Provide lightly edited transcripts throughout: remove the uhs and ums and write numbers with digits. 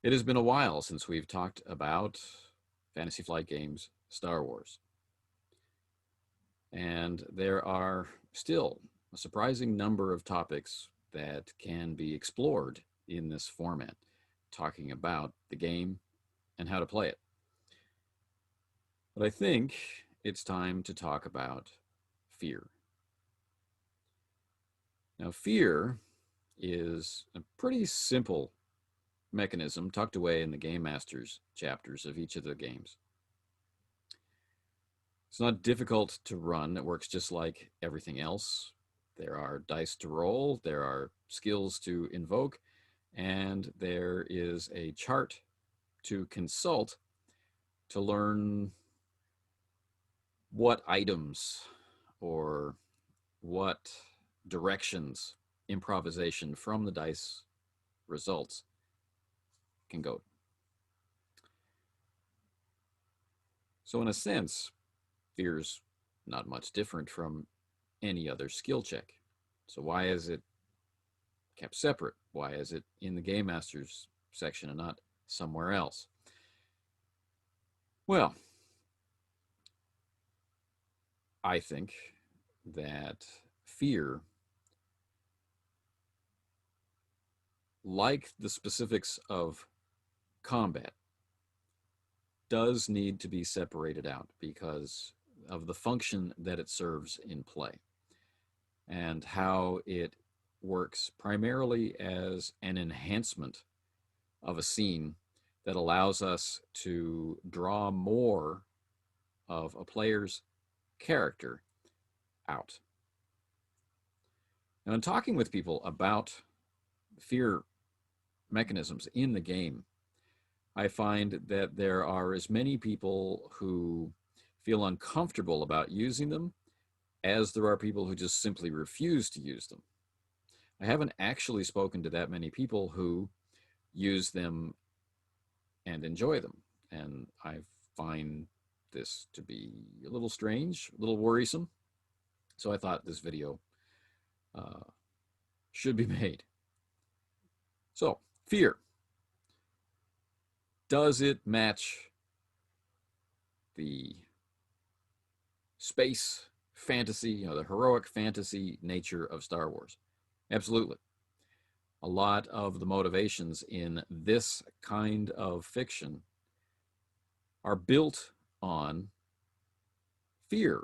It has been a while since we've talked about Fantasy Flight Games Star Wars. And there are still a surprising number of topics that can be explored in this format, talking about the game and how to play it. But I think it's time to talk about fear. Now, fear is a pretty simple mechanism tucked away in the Game Masters chapters of each of the games. It's not difficult to run. It works just like everything else. There are dice to roll, there are skills to invoke, and there is a chart to consult to learn what items or what directions improvisation from the dice results can go. So in a sense, fear's not much different from any other skill check. So why is it kept separate? Why is it in the Game Masters section and not somewhere else? Well, I think that fear, like the specifics of combat, does need to be separated out because of the function that it serves in play and how it works primarily as an enhancement of a scene that allows us to draw more of a player's character out. Now, in talking with people about fear mechanisms in the game, I find that there are as many people who feel uncomfortable about using them as there are people who just simply refuse to use them. I haven't actually spoken to that many people who use them and enjoy them, and I find this to be a little strange, a little worrisome, so I thought this video should be made. So, fear. Does it match the space fantasy, the heroic fantasy nature of Star Wars? Absolutely. A lot of the motivations in this kind of fiction are built on fear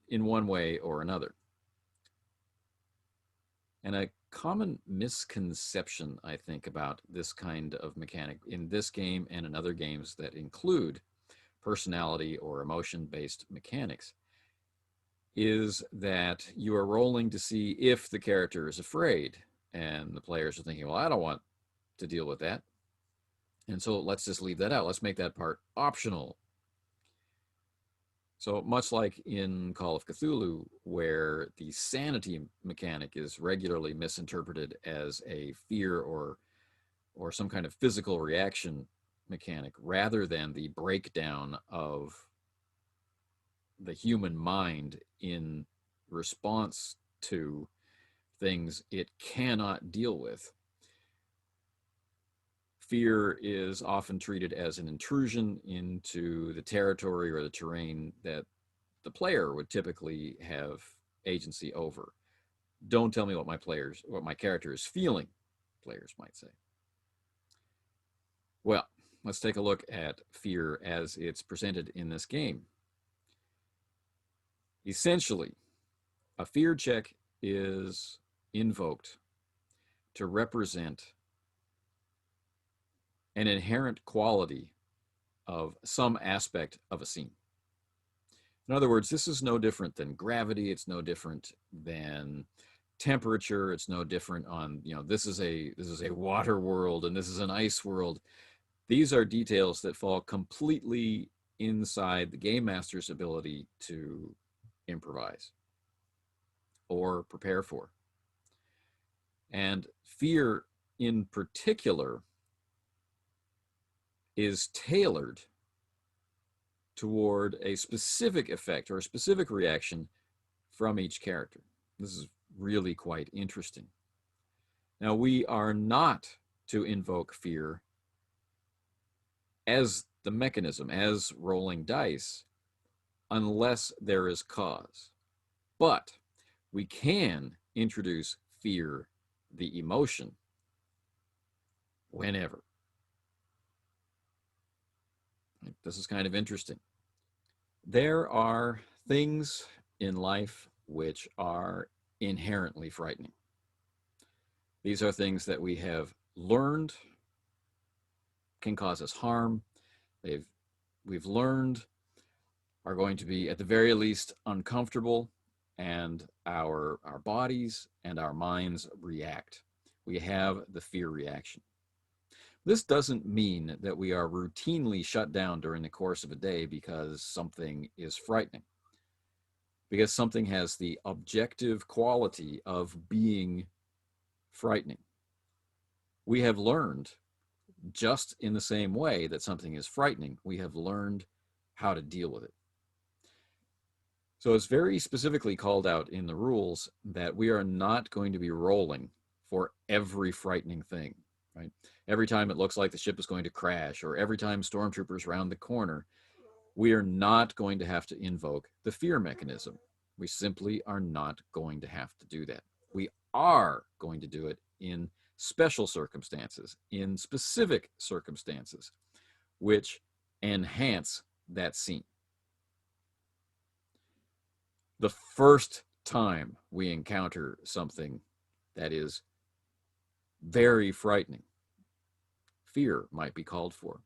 in one way or another. And a common misconception, I think, about this kind of mechanic in this game and in other games that include personality or emotion-based mechanics is that you are rolling to see if the character is afraid, and the players are thinking, well, I don't want to deal with that, and so let's just leave that out. Let's make that part optional. So much like in Call of Cthulhu, where the sanity mechanic is regularly misinterpreted as a fear or some kind of physical reaction mechanic, rather than the breakdown of the human mind in response to things it cannot deal with. Fear is often treated as an intrusion into the territory or the terrain that the player would typically have agency over. Don't tell me what my character is feeling, players might say. Well, let's take a look at fear as it's presented in this game. Essentially, a fear check is invoked to represent an inherent quality of some aspect of a scene. In other words, this is no different than gravity. It's no different than temperature. It's no different on, this is a water world and this is an ice world. These are details that fall completely inside the game master's ability to improvise or prepare for. And fear in particular is tailored toward a specific effect or a specific reaction from each character. This is really quite interesting. Now, we are not to invoke fear as the mechanism, as rolling dice, unless there is cause. But we can introduce fear, the emotion, whenever. This is kind of interesting. There are things in life which are inherently frightening. These are things that we have learned can cause us harm. We've learned are going to be, at the very least, uncomfortable, and our bodies and our minds react. We have the fear reaction. This doesn't mean that we are routinely shut down during the course of a day because something is frightening, because something has the objective quality of being frightening. We have learned, just in the same way that something is frightening, we have learned how to deal with it. So it's very specifically called out in the rules that we are not going to be rolling for every frightening thing, right? Every time it looks like the ship is going to crash, or every time stormtroopers round the corner, we are not going to have to invoke the fear mechanism. We simply are not going to have to do that. We are going to do it in special circumstances, in specific circumstances, which enhance that scene. The first time we encounter something that is very frightening, fear might be called for.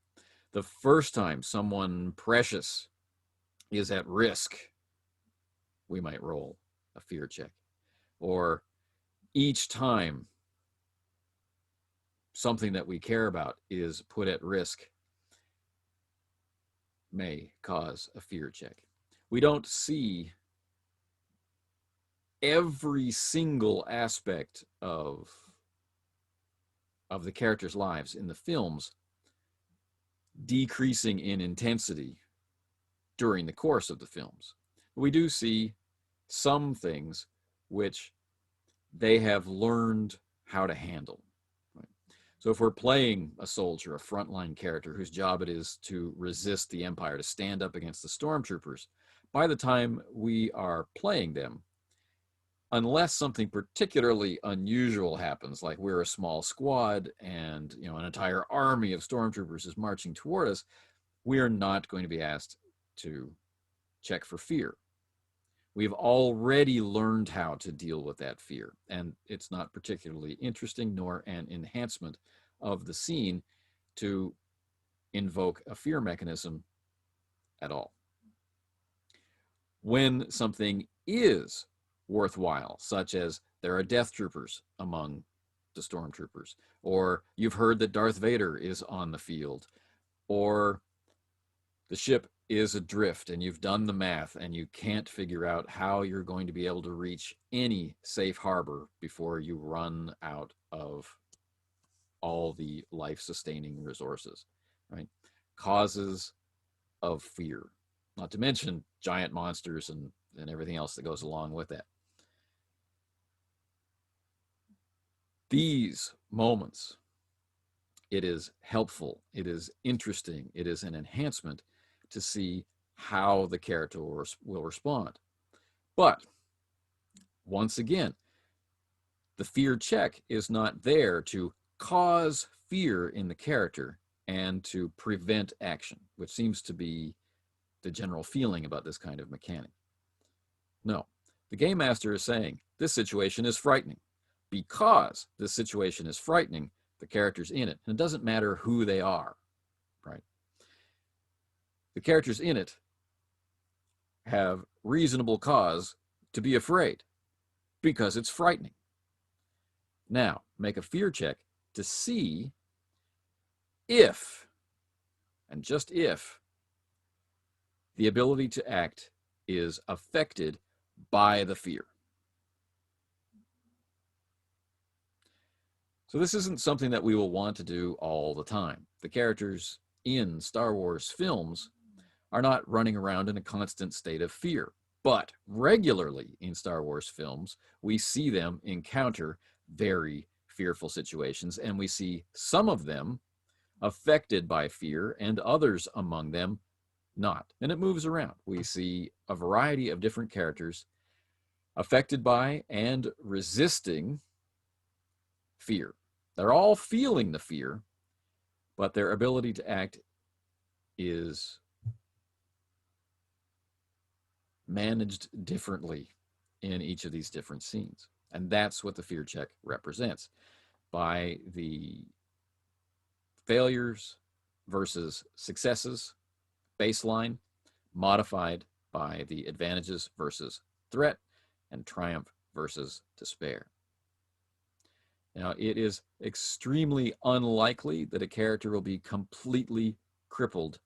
The first time someone precious is at risk, we might roll a fear check. Or each time something that we care about is put at risk, may cause a fear check. We don't see every single aspect of the characters' lives in the films decreasing in intensity during the course of the films. We do see some things which they have learned how to handle. Right? So if we're playing a soldier, a frontline character whose job it is to resist the Empire, to stand up against the stormtroopers, by the time we are playing them, unless something particularly unusual happens, like we're a small squad and an entire army of stormtroopers is marching toward us, we are not going to be asked to check for fear. We've already learned how to deal with that fear, and it's not particularly interesting nor an enhancement of the scene to invoke a fear mechanism at all. When something is worthwhile, such as there are death troopers among the stormtroopers, or you've heard that Darth Vader is on the field, or the ship is adrift and you've done the math and you can't figure out how you're going to be able to reach any safe harbor before you run out of all the life-sustaining resources, right? Causes of fear, not to mention giant monsters and everything else that goes along with that. These moments, it is helpful, it is interesting, it is an enhancement to see how the character will respond. But once again, the fear check is not there to cause fear in the character and to prevent action, which seems to be the general feeling about this kind of mechanic. No, the game master is saying this situation is frightening. Because this situation is frightening, the characters in it, and it doesn't matter who they are, right? The characters in it have reasonable cause to be afraid because it's frightening. Now, make a fear check to see if, and just if, the ability to act is affected by the fear. So this isn't something that we will want to do all the time. The characters in Star Wars films are not running around in a constant state of fear. But regularly in Star Wars films, we see them encounter very fearful situations, and we see some of them affected by fear and others among them not. And it moves around. We see a variety of different characters affected by and resisting fear. They're all feeling the fear, but their ability to act is managed differently in each of these different scenes. And that's what the fear check represents, by the failures versus successes baseline, modified by the advantages versus threat, and triumph versus despair. Now, it is extremely unlikely that a character will be completely crippled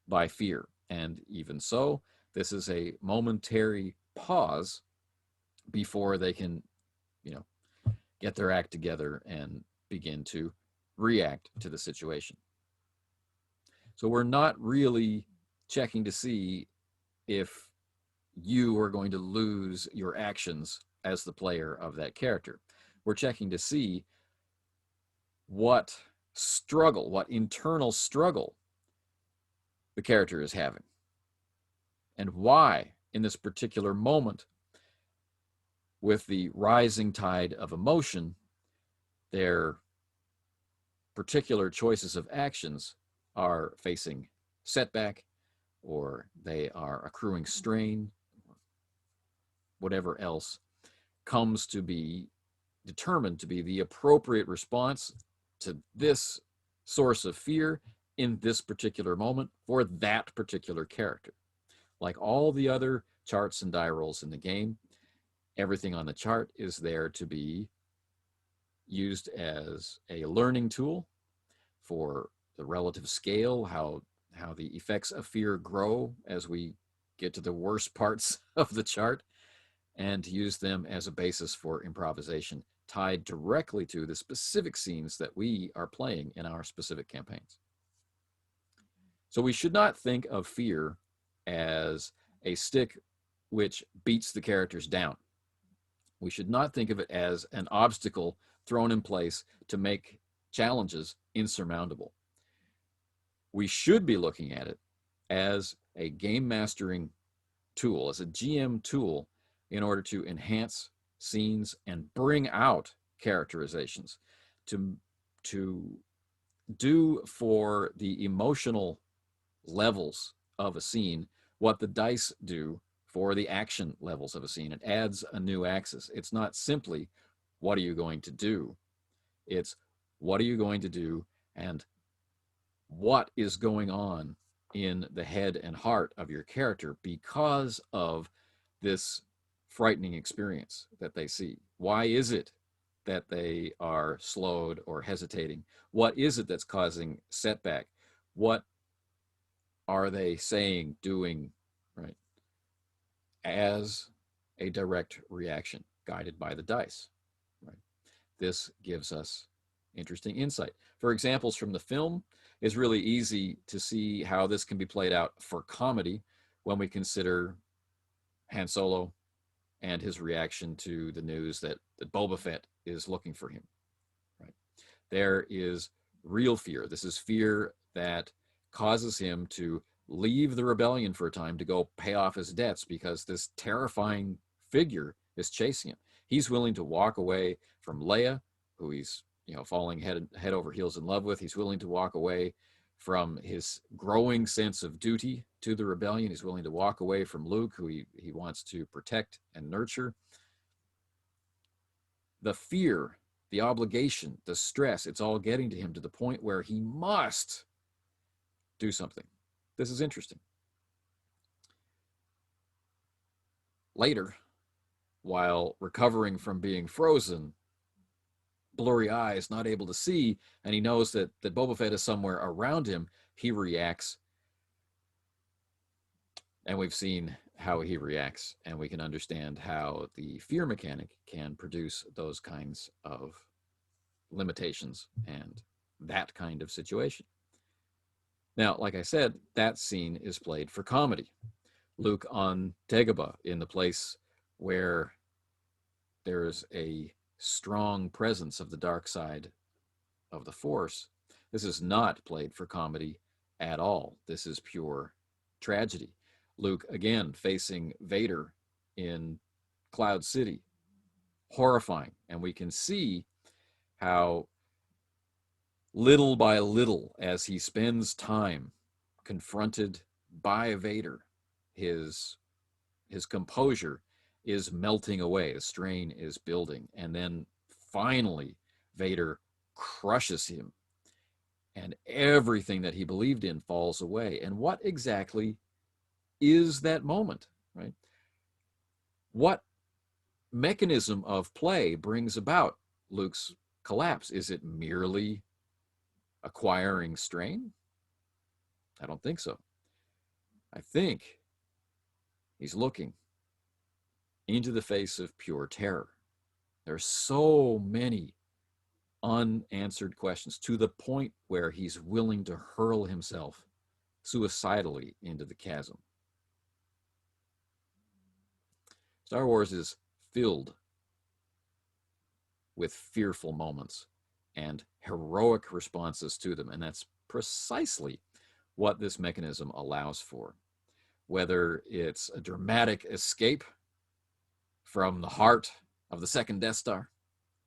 by fear. And even so, this is a momentary pause before they can, get their act together and begin to react to the situation. So we're not really checking to see if you are going to lose your actions as the player of that character. We're checking to see what struggle, what internal struggle the character is having, and why in this particular moment, with the rising tide of emotion, their particular choices of actions are facing setback, or they are accruing strain, whatever else comes to be determined to be the appropriate response to this source of fear in this particular moment for that particular character. Like all the other charts and die rolls in the game, everything on the chart is there to be used as a learning tool for the relative scale, how the effects of fear grow as we get to the worst parts of the chart, and to use them as a basis for improvisation tied directly to the specific scenes that we are playing in our specific campaigns. So we should not think of fear as a stick which beats the characters down. We should not think of it as an obstacle thrown in place to make challenges insurmountable. We should be looking at it as a game mastering tool, as a GM tool, in order to enhance scenes and bring out characterizations, to do for the emotional levels of a scene what the dice do for the action levels of a scene. It adds a new axis. It's not simply, what are you going to do? It's, what are you going to do, and what is going on in the head and heart of your character because of this frightening experience that they see. Why is it that they are slowed or hesitating? What is it that's causing setback? What are they saying, doing, right, as a direct reaction guided by the dice, right? This gives us interesting insight. For examples from the film, it's really easy to see how this can be played out for comedy when we consider Han Solo and his reaction to the news that Boba Fett is looking for him, right? There is real fear. This is fear that causes him to leave the rebellion for a time to go pay off his debts because this terrifying figure is chasing him. He's willing to walk away from Leia, who he's falling head over heels in love with. He's willing to walk away from his growing sense of duty to the rebellion. He's willing to walk away from Luke, who he wants to protect and nurture. The fear, the obligation, the stress, it's all getting to him to the point where he must do something. This is interesting. Later, while recovering from being frozen, blurry eyes, not able to see, and he knows that Boba Fett is somewhere around him, he reacts. And we've seen how he reacts, and we can understand how the fear mechanic can produce those kinds of limitations and that kind of situation. Now, like I said, that scene is played for comedy. Luke on Dagobah, in the place where there is a strong presence of the dark side of the Force, This is not played for comedy at all. This is pure tragedy. Luke, again, facing Vader in Cloud City, horrifying. And we can see how little by little, as he spends time confronted by Vader, his composure is melting away. The strain is building. And then finally, Vader crushes him, and everything that he believed in falls away. And what exactly is that moment, right? What mechanism of play brings about Luke's collapse? Is it merely acquiring strain? I don't think so. I think he's looking into the face of pure terror. There's so many unanswered questions, to the point where he's willing to hurl himself suicidally into the chasm. Star Wars is filled with fearful moments and heroic responses to them, and that's precisely what this mechanism allows for. Whether it's a dramatic escape from the heart of the second Death Star,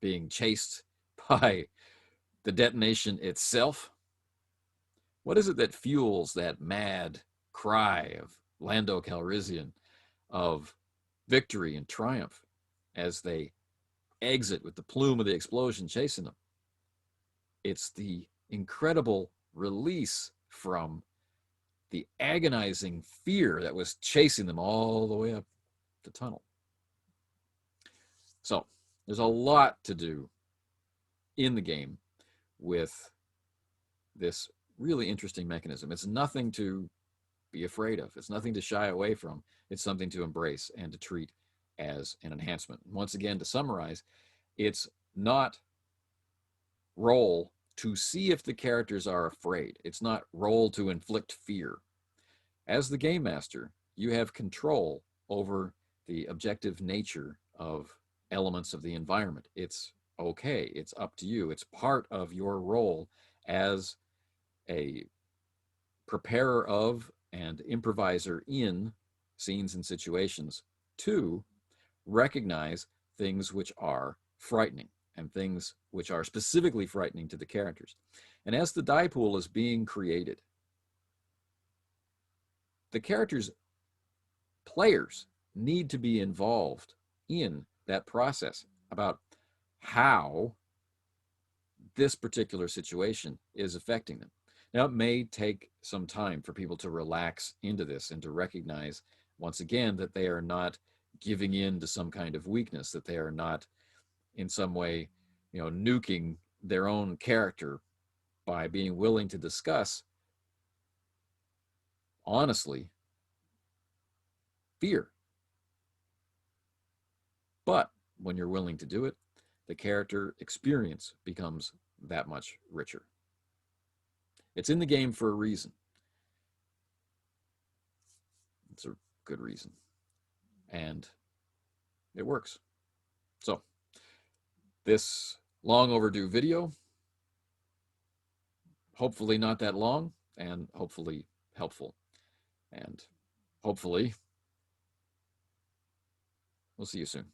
being chased by the detonation itself. What is it that fuels that mad cry of Lando Calrissian of victory and triumph as they exit with the plume of the explosion chasing them? It's the incredible release from the agonizing fear that was chasing them all the way up the tunnel. So there's a lot to do in the game with this really interesting mechanism. It's nothing to be afraid of. It's nothing to shy away from. It's something to embrace and to treat as an enhancement. Once again, to summarize, it's not roll to see if the characters are afraid. It's not roll to inflict fear. As the game master, you have control over the objective nature of elements of the environment. It's okay. It's up to you. It's part of your role as a preparer of and improviser in scenes and situations to recognize things which are frightening and things which are specifically frightening to the characters. And as the die pool is being created, the characters, players, need to be involved in that process about how this particular situation is affecting them. Now, it may take some time for people to relax into this and to recognize, once again, that they are not giving in to some kind of weakness, that they are not in some way, nuking their own character by being willing to discuss, honestly, fear. But when you're willing to do it, the character experience becomes that much richer. It's in the game for a reason. It's a good reason. And it works. So, this long overdue video, hopefully not that long, and hopefully helpful. And hopefully, we'll see you soon.